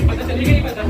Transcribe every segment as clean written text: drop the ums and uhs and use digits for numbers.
पता चलेगा नहीं पता।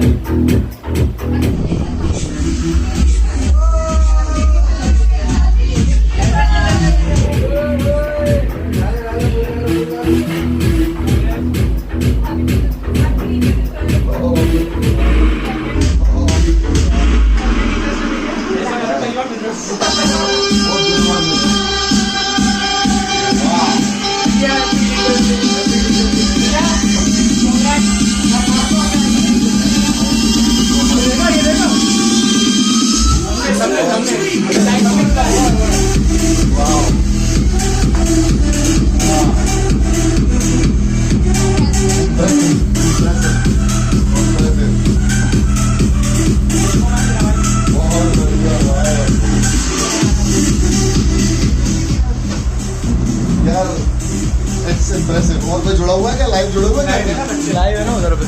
इम्प्रेसिव। और कोई जुड़ा हुआ है क्या? लाइव जुड़ा हुआ है क्या? लाइव है ना उधर पे।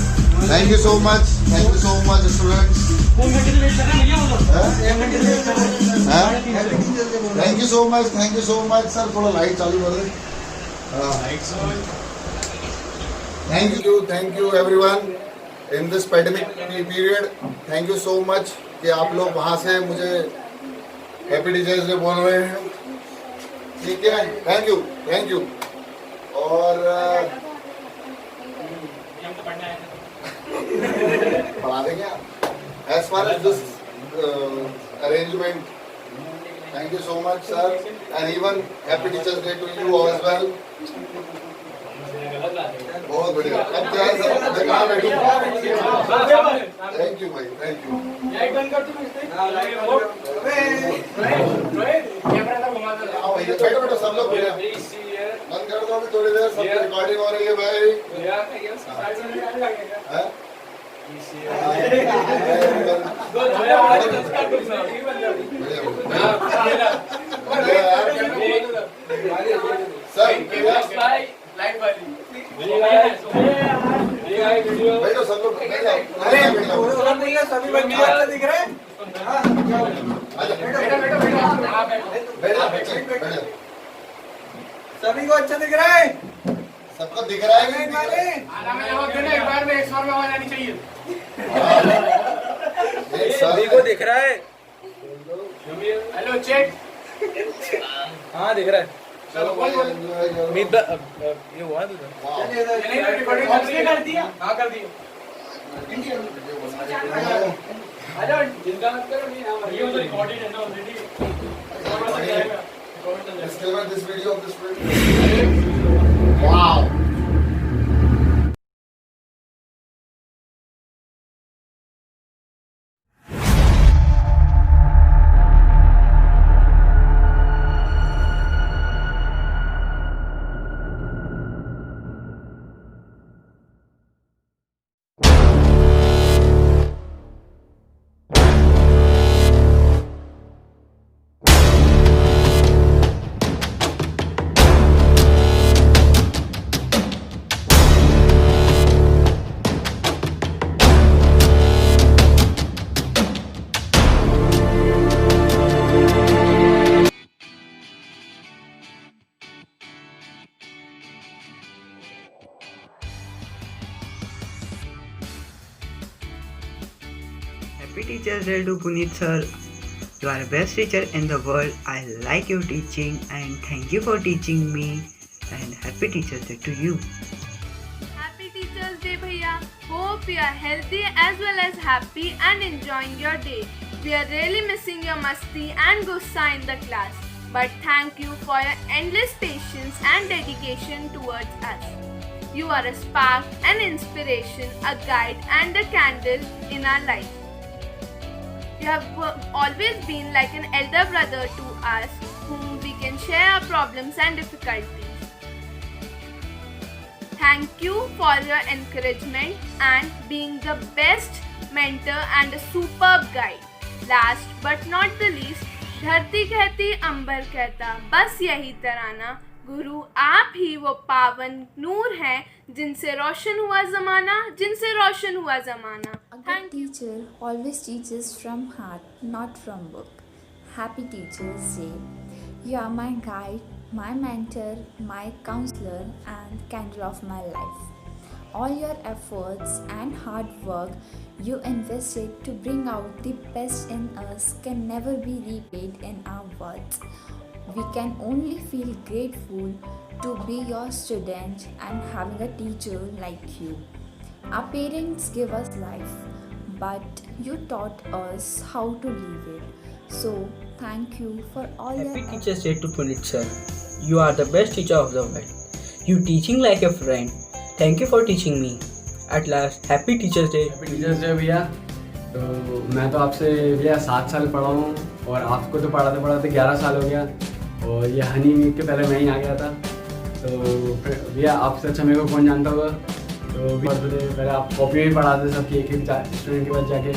Thank you so much students. Thank you so much sir. थोड़ा लाइट चालू कर दें। Thank you everyone in this pandemic period. Thank you so much कि आप लोग वहाँ से मुझे हैप्पी टीचर्स डे बोल रहे हैं। ठीक है, थैंक यू। और पढ़ा देंगे आप as far as this arrangement. Thank you so much sir and even happy teachers day to you as well. बहुत बढ़िया। अब क्या है सर, मैं कहाँ बैठूं? थैंक यू भाई, थैंक यू। बैठो सब लोग बंद कर दो अभी थोड़ी देर। सब रिकॉर्डिंग हो रही है भाई। बैठो सब लोग। सभी बच्चे अच्छा दिख रहे हैं। सभी को अच्छा दिख रहा है। सबको दिख रहा है कि नहीं दिख रहा है? एक बार में 100 में आवाज आनी चाहिए। सभी को दिख रहा है। Hello check. हाँ दिख रहा है। चलो मीत ये हुआ तुझे? रिकॉर्डिंग कर दिया? हाँ कर दिया। हेलो जिंदा मत करो। ये तो रिकॉर्डेड है ना already. This video of this video. Wow. Happy Teachers Day to Puneet sir. You are the best teacher in the world. I like your teaching and thank you for teaching me. And happy Teachers Day to you. Happy Teachers Day bhaiya. Hope you are healthy as well as happy and enjoying your day. We are really missing your masti and gussa in the class. But thank you for your endless patience and dedication towards us. You are a spark, an inspiration, a guide and a candle in our life. You have always been like an elder brother to us, whom we can share our problems and difficulties. Thank you for your encouragement and being the best mentor and a superb guide. Last but not the least, धरती कहती अंबर कहता बस यही तराना, गुरु आप ही वो पावन नूर हैं जिनसे रोशन हुआ ज़माना, जिनसे रोशन हुआ ज़माना. A good teacher always teaches from heart, not from book. Happy Teachers Day. You are my guide, my mentor, my counselor, and candle of my life. All your efforts and hard work you invested to bring out the best in us can never be repaid in our words. We can only feel grateful to be your student and having a teacher like you. Our parents give us life, but you taught us how to live it. So, thank you for all your Happy Teacher's Day to Punit sir. You are the best teacher of the world. You teaching like a friend. Thank you for teaching me. At last, Happy Teacher's Day. Teachers day भैया। तो मैं तो आपसे भैया 7 साल पढ़ा हूँ और आपको तो पढ़ाते 11 साल हो गया। और ये हनी वीक के पहले मैं ही आ गया था। तो भैया आपसे अच्छा मेरे को कौन जानता होगा। तो पहले आप कॉपी भी पढ़ाते सबकी एक स्टूडेंट के पास जाके।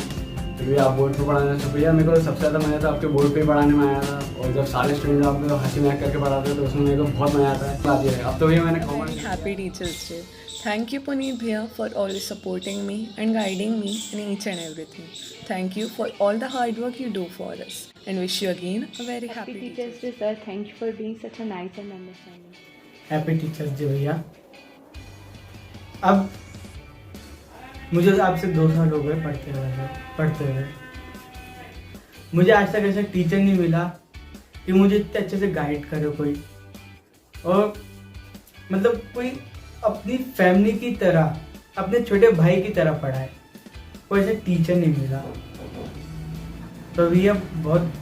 तो भैया आप बोर्ड पर पढ़ाने तो भैया मेरे को सबसे ज़्यादा मज़ा था आपके बोर्ड पे पढ़ाने में आया था। और जब सारे स्टूडेंट आपको हंसी मजाक करके पढ़ाते तो उसमें मेरे को बहुत मज़ा आता है। अब तो भैया मैंने commerce. Happy Teachers Day. Thank you Puneet Bhaiya for always supporting me and guiding me in each and everything. Thank you for all the hard work you do for us and wish you again a very happy Teachers Day. Sir, thank you for being such a nice and understanding. Happy teachers day भैया। अब मुझे आपसे 2 साल हो गए पढ़ते हुए मुझे आज तक ऐसा टीचर नहीं मिला कि मुझे इतने अच्छे से गाइड करे कोई, और मतलब कोई अपनी फैमिली की तरह, अपने छोटे भाई की तरह पढ़ाए। कोई ऐसा टीचर नहीं मिला। तो भैया बहुत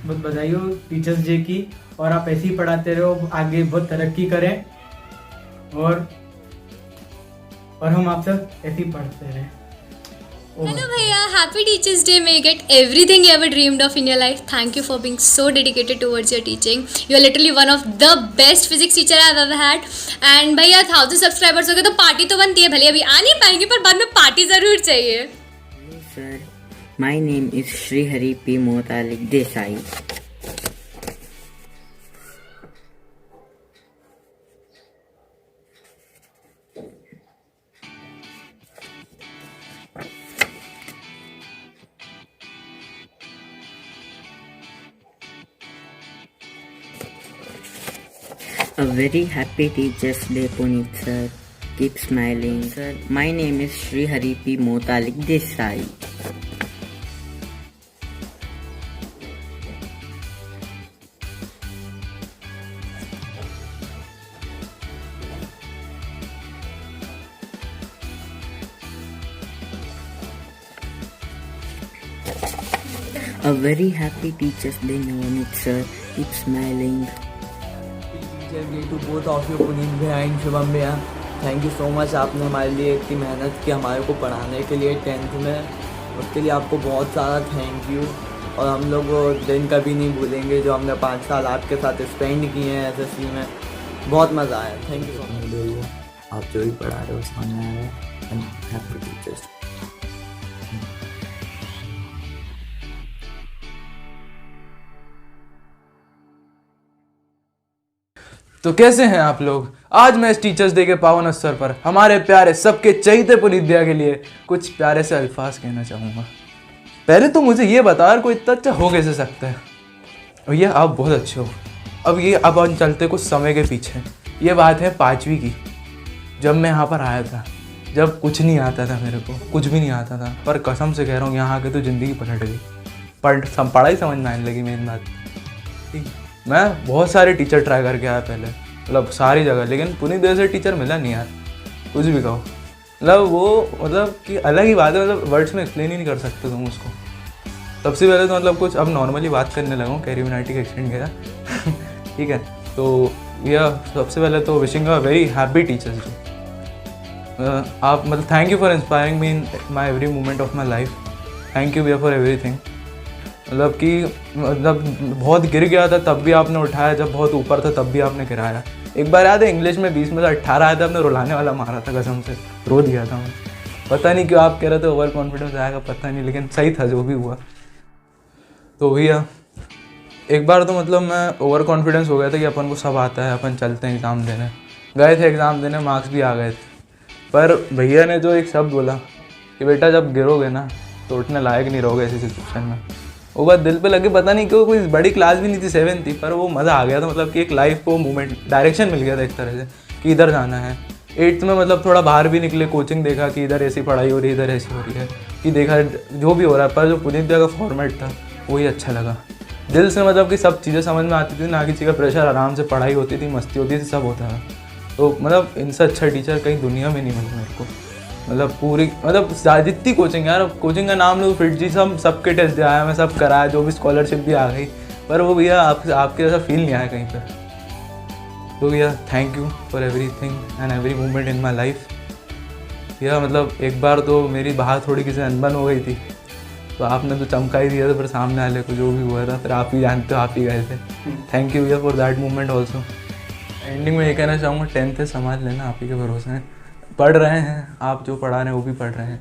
बहुत बधाई हो टीचर्स डे की, और आप ऐसे ही पढ़ाते रहो, आगे बहुत तरक्की करें और हम आपसे ऐसे ही पढ़ते रहें। Hello Bhaiya, happy Teachers Day. May you get everything you ever dreamed of in your life. Thank you for being so dedicated towards your teaching. You are literally one of the best physics teacher I've ever had. And भैया 1000 subscribers हो गए तो party तो बनती है, भले अभी आ नहीं पाएंगे पर बाद में पार्टी ज़रूर चाहिए। Hello sir, my name is Srihari P. Motalik Desai. A very happy Teachers Day, Puneet sir. Keep smiling, sir. My name is Srihari P. Motalik Desai. A very happy Teachers Day, Navneet sir. Keep smiling. Teachers Day to both of you, Puneet भैया and Shubham भैया। Thank you so much, आपने हमारे लिए इतनी मेहनत की हमारे को पढ़ाने के लिए 10th में। उसके लिए आपको बहुत सारा थैंक यू। और हम लोग वो दिन कभी नहीं भूलेंगे जो हमने 5 साल आपके साथ स्पेंड किए हैं SSC में। बहुत मज़ा आया। Thank you so much. आप जो भी पढ़ा रहे हो सामने आ रहे हैं। Happy teachers. तो कैसे हैं आप लोग। आज मैं इस टीचर्स डे के पावन अवसर पर हमारे प्यारे सबके चहीते पुनीत भैया के लिए कुछ प्यारे से अल्फाज कहना चाहूँगा। पहले तो मुझे ये बता यार कोई इतना अच्छा हो कैसे सकता है। और ये आप बहुत अच्छे हो। अब हम चलते कुछ समय के पीछे। ये बात है 5वीं की, जब मैं यहाँ पर आया था, जब कुछ नहीं आता था, मेरे को कुछ भी नहीं आता था, पर कसम से कह रहा हूँ यहाँ आके तो ज़िंदगी पलट गई। पढ़ाई समझ में आने लगी मेरी बात। ठीक, मैं बहुत सारे टीचर ट्राई करके आया पहले, मतलब सारी जगह, लेकिन पुनीत जैसे टीचर मिला नहीं यार। कुछ भी कहो, मतलब वो मतलब कि अलग ही बात है, मतलब वर्ड्स में एक्सप्लेन ही नहीं कर सकते तुम उसको। सबसे पहले तो मतलब कुछ अब नॉर्मली बात करने लगा हूँ, कैरियोनाइटी का एक्सटेंड गया। ठीक है, तो यह सबसे पहले तो wishing a very happy teachers day. आप मतलब thank you for inspiring me in my every moment of my life. Thank you भैया फॉर एवरीथिंग। मतलब कि मतलब बहुत गिर गया था तब भी आपने उठाया, जब बहुत ऊपर था तब भी आपने गिराया। एक बार याद है इंग्लिश में 20 में से 18 आया था, आपने रुलाने वाला मारा था, कसम से रो दिया था मैं। पता नहीं क्यों आप कह रहे थे ओवर कॉन्फिडेंस आएगा, पता नहीं, लेकिन सही था जो भी हुआ। तो भैया एक बार तो मतलब मैं ओवर कॉन्फिडेंस हो गया था कि अपन को सब आता है, अपन चलते हैं एग्ज़ाम देने। गए थे एग्ज़ाम देने, मार्क्स भी आ गए थे, पर भैया ने जो एक शब्द बोला कि बेटा जब गिरोगे ना तो उठने लायक नहीं रहोगे ऐसी सिचुएशन में। वो बात दिल पे लगे, पता नहीं क्यों, कोई बड़ी क्लास भी नहीं थी, 7 थी, पर वो मज़ा आ गया था, मतलब कि एक लाइफ को मूवमेंट डायरेक्शन मिल गया था एक तरह से कि इधर जाना है। 8th में मतलब थोड़ा बाहर भी निकले, कोचिंग देखा कि इधर ऐसी पढ़ाई हो रही है, इधर ऐसी हो रही है, कि देखा जो भी हो रहा है, पर जो पुनीत भैया का फॉर्मेट था वही अच्छा लगा दिल से, मतलब कि सब चीज़ें समझ में आती थी, ना किसी का प्रेशर, आराम से पढ़ाई होती थी, मस्ती होती थी, सब होता था। तो मतलब इनसे अच्छा टीचर कहीं दुनिया में नहीं मिला मेरे को, मतलब पूरी, मतलब जितनी कोचिंग यार, कोचिंग का नाम लो फिट जी, सबके टेस्ट दिया मैं, सब कराया, जो भी स्कॉलरशिप भी आ गई, पर वो भैया आपके जैसा फील नहीं आया कहीं पर। तो भैया thank you for everything and every moment in my life. भैया मतलब एक बार तो मेरी बाहर थोड़ी किसी अनबन हो गई थी, तो आपने तो चमका ही दिया था, फिर सामने वाले को जो भी हुआ था, फिर आप ही जानते हो, आप ही गए थे। थैंक यू भैया for that moment also. Ending में ये कहना चाहूँगा, 10th से संभाल लेना, आप ही के भरोसे हैं, पढ़ रहे हैं आप, जो पढ़ा रहे हैं वो भी पढ़ रहे हैं,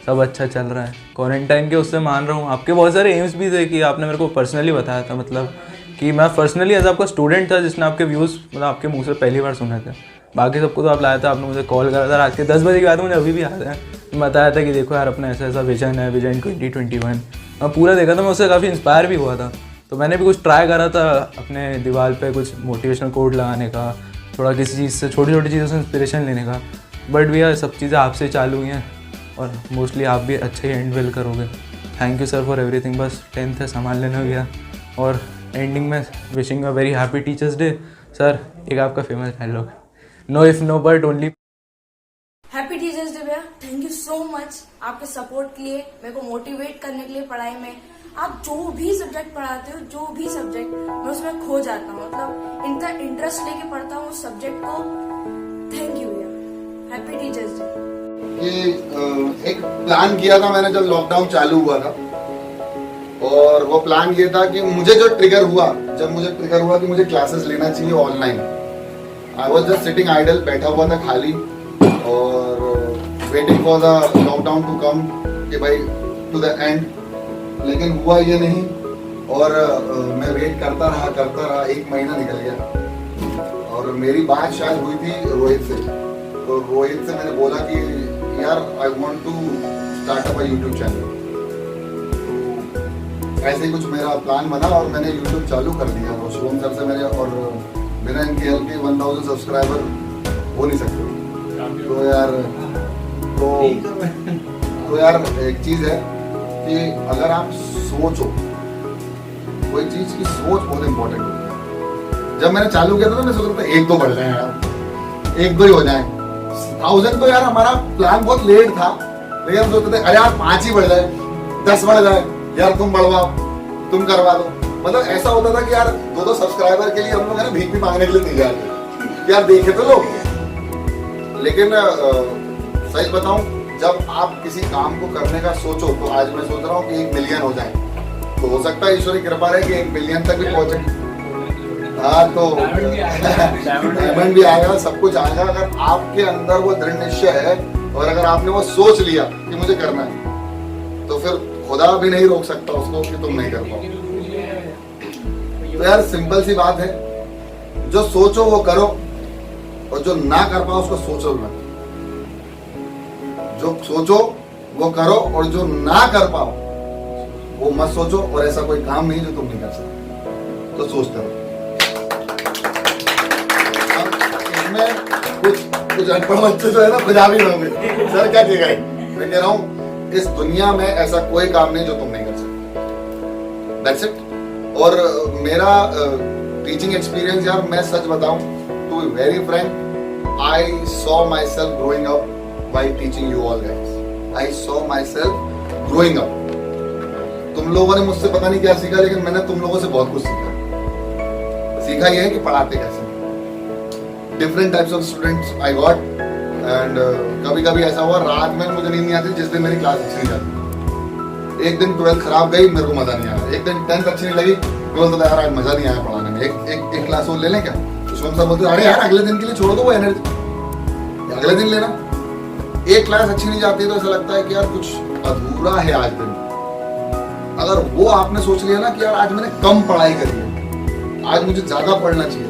सब अच्छा चल रहा है। क्वारंटाइन के उससे मान रहा हूँ, आपके बहुत सारे एम्स भी थे कि आपने मेरे को पर्सनली बताया था, मतलब कि मैं पर्सनली एज आपका स्टूडेंट था जिसने आपके व्यूज़ मतलब आपके मुंह से पहली बार सुने थे, बाकी सबको तो आप लाया था, आपने मुझे कॉल करा था रात के 10 बजे की बात मुझे अभी भी याद है, बताया था कि देखो यार अपना ऐसा ऐसा विजन है, विजन 2021, मैं पूरा देखा था, मैं उससे काफ़ी इंस्पायर भी हुआ था। तो मैंने भी कुछ ट्राई करा था अपने दीवार पे कुछ मोटिवेशनल कोड लगाने का, थोड़ा किसी चीज़ से, छोटी छोटी चीज़ों से इंस्पिरेशन लेने का, बट भैया सब चीज़ें आपसे चालू हुई हैं और मोस्टली आप भी अच्छे ही एंड वेल करोगे। Thank you sir for everything. बस 10th से संभाल लेना भैया, और एंडिंग में wishing a very happy teachers day. Sir एक आपका famous dialogue, no if no but only. Happy teachers day भैया, थैंक यू सो मच आपके सपोर्ट के लिए, मेरे को मोटिवेट करने के लिए पढ़ाई में। आप जो भी सब्जेक्ट पढ़ाते हो, जो भी सब्जेक्ट, मैं उसमें खो जाता हूँ, मतलब इनका इंटरेस्ट लेके पढ़ता हूँ उस सब्जेक्ट को। थैंक यू भैया, हैप्पी टीचर्स डे। एक प्लान किया था मैंने जब लॉकडाउन चालू हुआ था, और वो प्लान ये था कि मुझे जो ट्रिगर हुआ, जब मुझे ट्रिगर हुआ कि मुझे क्लासेस लेना चाहिए online, I was just sitting idle, बैठा हुआ था खाली और waiting for the lockdown to come, कि भाई टू द एंड, लेकिन हुआ ये नहीं, और मैं वेट करता रहा, 1 महीना निकल गया, और मेरी बात शायद हुई थी रोहित से, तो रोहित से मैंने बोला कि यार I want to start up a YouTube channel. तो ऐसे ही कुछ मेरा प्लान बना और मैंने यूट्यूब चालू कर दिया, और शुभम सर से मेरे, और बिना इनकी हेल्प के 1000 सब्सक्राइबर हो नहीं सकते। तो यार एक चीज़ है कि अगर आप सोचो, कोई चीज़ की सोच बहुत इंपॉर्टेंट होती है। जब मैंने चालू किया था तो मैं सोच रहा था 1-2 बढ़ जाए यार, 1-2 ही हो जाए, 1000 तो यार हमारा प्लान बहुत लेट था, लेकिन हम सोचते थे अरे यार 5 ही बढ़ जाए, 10 बढ़ जाए, यार तुम बढ़वाओ, तुम करवा दो। मतलब ऐसा होता था कि यार 2-2 सब्सक्राइबर के लिए हम लोग है ना भीख भी मांगने के लिए तैयार थे, यार देखे तो लोग। लेकिन सच बताऊं, जब आप किसी काम को करने का सोचो, तो आज मैं सोच रहा हूँ कि 1 मिलियन हो जाए, तो हो सकता है ईश्वर की कृपा रहे कि 1 मिलियन तक भी पहुंचे। हाँ, तो डायमंड भी आएगा, सब कुछ आएगा, अगर आपके अंदर वो दृढ़ निश्चय है और अगर आपने वो सोच लिया कि मुझे करना है, तो फिर खुदा भी नहीं रोक सकता उसको कि तुम नहीं कर पाओ। तो यार सिंपल सी बात है, जो सोचो वो करो, और जो ना कर पाओ उसको सोचो मत। जो सोचो वो करो, और जो ना कर पाओ वो मत सोचो, और ऐसा कोई काम नहीं जो तुम नहीं कर सकते, तो सोचते रहो। कुछ अनपढ़ बच्चे जो है ना पंजाबी होंगे, सर क्या कहेगा, मैं कह रहा हूँ इस दुनिया में ऐसा कोई काम नहीं जो तुम नहीं कर सकते। That's it। और मेरा टीचिंग एक्सपीरियंस यार, मैं सच बताऊं to be very frank, I saw myself growing up while teaching you all guys. I saw myself growing up. तुम लोगों ने मुझसे पता नहीं क्या सीखा, लेकिन मैंने तुम लोगों से बहुत कुछ सीखा ये है कि पढ़ाते कैसे। Different types of students I got, and कभी कभी ऐसा हुआ रात में मुझे नींद नहीं आती जिस दिन मेरी क्लास अच्छी नहीं जाती। एक दिन 12th खराब गई, मेरे को मजा नहीं आया। एक दिन 10th अच्छी नहीं लगी, बोलता था यार मजा नहीं आया पढ़ाने में, एक क्लास और ले लें क्या। शुभम सर बोलते अरे यार अगले दिन के लिए छोड़ दो वो एनर्जी, अगले दिन लेना। एक क्लास अच्छी नहीं जाती तो ऐसा लगता है कि यार कुछ अधूरा है आज दिन। अगर वो आपने सोच लिया ना कि यार आज मैंने कम पढ़ाई करी है, आज मुझे ज्यादा पढ़ना चाहिए,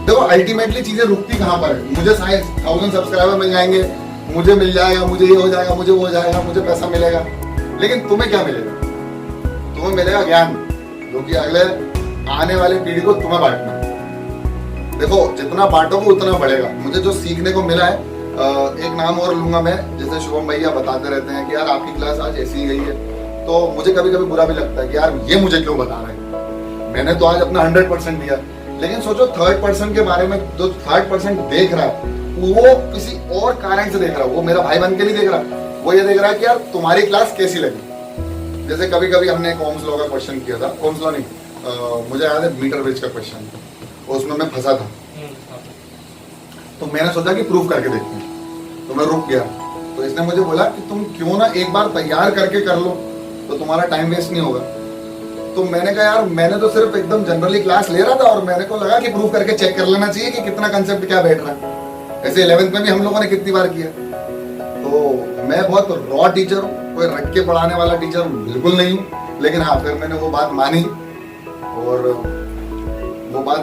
देखो अल्टीमेटली चीजें रुकती कहाँ पर है। मुझे 1000 सब्सक्राइबर मिल जाएंगे, मुझे मिल जाएगा, मुझे ये हो जाएगा, मुझे वो हो जाएगा, मुझे पैसा मिलेगा, लेकिन तुम्हें क्या मिलेगा। तुम्हें मिलेगा ज्ञान जो कि अगले आने वाली पीढ़ी को तुम्हें बांटना। देखो जितना बांटोगे उतना बढ़ेगा। मुझे जो सीखने को मिला है, एक नाम और लूंगा मैं, जैसे शुभम भैया बताते रहते हैं कि यार आपकी क्लास आज ऐसी ही गई है, तो मुझे कभी कभी बुरा भी लगता है कि यार ये मुझे क्यों बता रहे हैं, मैंने तो आज अपना 100% दिया। लेकिन सोचो थर्ड पर्सन के बारे में, जो थर्ड पर्सन देख रहा है वो किसी और कारण से देख रहा है, वो मेरा भाई बन के नहीं देख रहा, वो ये देख रहा है कि यार तुम्हारी क्लास कैसी लगी। जैसे कभी कभी हमने ओम्स लॉ का क्वेश्चन किया था, ओम्स लॉ नहीं, मुझे याद है मीटर ब्रिज का क्वेश्चन, उसमें मैं फंसा था, तो मैंने सोचा कि प्रूव करके देखते हैं, तो मैं रुक गया। तो इसने मुझे बोला कि तुम क्यों ना एक बार तैयार करके कर लो, तो तुम्हारा टाइम वेस्ट नहीं होगा। तो मैंने कहा यार मैंने तो सिर्फ एकदम जनरली क्लास ले रहा था और मेरे को लगा कि प्रूव करके चेक कर लेना चाहिए कि कितना कंसेप्ट क्या बैठ रहा है। ऐसे 11th में भी हम लोगों ने कितनी बार किया। तो मैं बहुत रॉ टीचर हूँ, कोई रट के पढ़ाने वाला टीचर बिल्कुल नहीं हूँ। लेकिन हाँ, फिर मैंने वो बात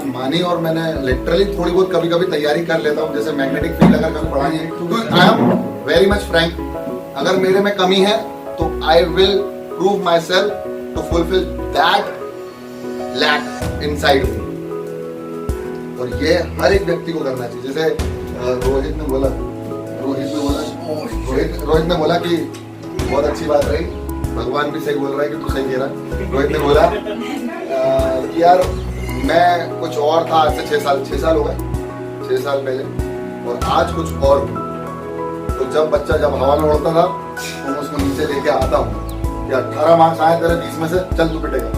मानी और मैंने लिटरली थोड़ी बहुत कभी कभी तैयारी कर लेता हूँ। जैसे मैग्नेटिक फील्ड अगर कभी पढ़ानी है, तो I am very much frank, अगर मेरे में कमी है तो I will prove myself to fulfil that lack inside me. और ये हर एक व्यक्ति को करना चाहिए। जैसे रोहित ने बोला कि बहुत अच्छी बात रही, भगवान भी सही बोल रहा है कि तू सही कह रहा है। रोहित ने बोला कि यार मैं कुछ और था आज से 6 साल हो गए, 6 साल पहले, और आज कुछ और हूँ। तो जब बच्चा जब हवा में उड़ता था तो मैं उसको नीचे लेके आता हूँ कि 18 मार्क्स आए तेरे 20 में से, चल तू पिटेगा।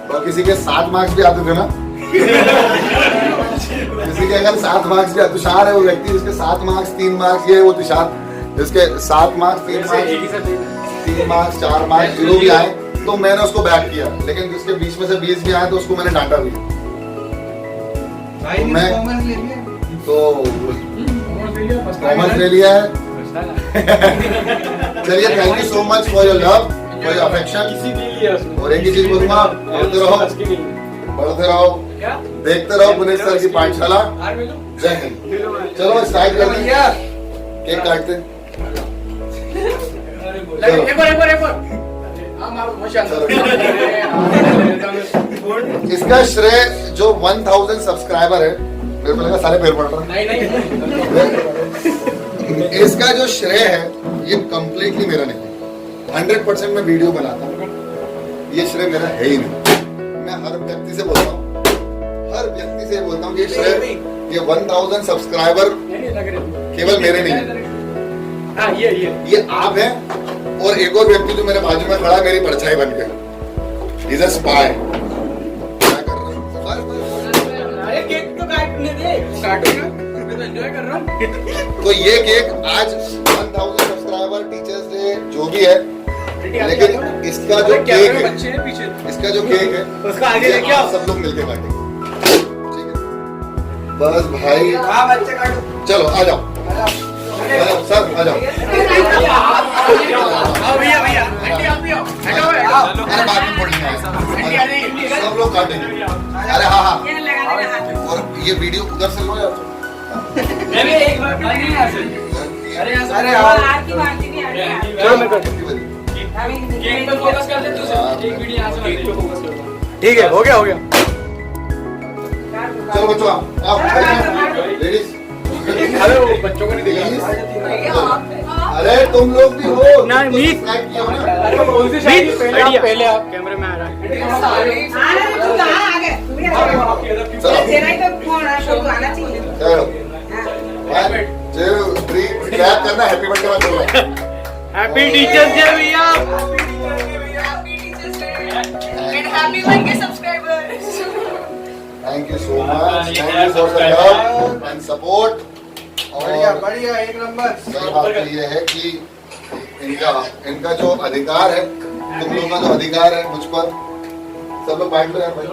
और किसी के 7 मार्क्स भी आते थे ना किसी के अगर 7 मार्क्स भी, तुषार है वो व्यक्ति जिसके 7 मार्क्स 3 मार्क्स, ये वो तुषार जिसके 7 मार्क्स 3 मार्क्स 4 मार्क्स 0 भी आए, तो मैंने उसको बैक किया। लेकिन जिसके 20 में से 20 भी आए तो उसको मैंने डांटा भी। तो कॉमर्स ले लिया है। चलिए, thank you so much for your love, for your affection. और एक ही चीज बोलूंगा, बढ़ते रहो, देखते रहो पुनीत सर की पाठशाला। जय हिंद। चलो स्टार्ट करते हैं, केक काटते हैं। इसका श्रेय जो 1000 सब्सक्राइबर है, मेरे को लगा सारे पैर पड़ रहा है। इसका जो श्रेय है ये कंप्लीटली मेरा नहीं, 100% मैं वीडियो बनाता हूँ, ये श्रेय मेरा है ही नहीं। मैं हर व्यक्ति से बोलता हूँ, ये श्रेय, ये 1000 सब्सक्राइबर केवल मेरे नहीं है, ये आप हैं और एक और व्यक्ति जो मेरे बाजू में खड़ा है मेरी परछाई बन के, He's a spy। क्या कर रहा हूँ? केक तो काटने दे, काटूंगा, मैं तो एंजॉय कर रहा हूँ। तो ये केक आज 1000 सब्सक्राइबर, टीचर्स डे जो भी है, लेकिन इसका जो केक है, इसका जो केक है उसका आगे लेके आओ, सब लोग मिलके काटेंगे। ठीक है, बस भाई, चलो आ जाओ सर, आ जाओ। भैया आंटी आप भी आओ, अरे बाद में बोलेंगे, सब लोग काटेंगे। अरे हाँ, और ये वीडियो उधर से लो यार। ठीक है, हो गया। चलो बच्चों आओ, लेडीज। अरे वो बच्चों को नहीं देखा। अरे तुम लोग भी हो ना, मीत कौन सी शादी? पहले आप कैमरे में आ रहा है। चलो 1 2 3 क्लैप करना, हैप्पी बर्थडे मत बोलना। हैप्पी टीचर्स डे भैया, thank you so much, thank you for the love and support. बढ़िया, एक नंबर। सही बात तो ये है कि इनका जो अधिकार है, तुम लोगों का जो अधिकार है मुझ पर, सब लोग बांट लो यार भाई।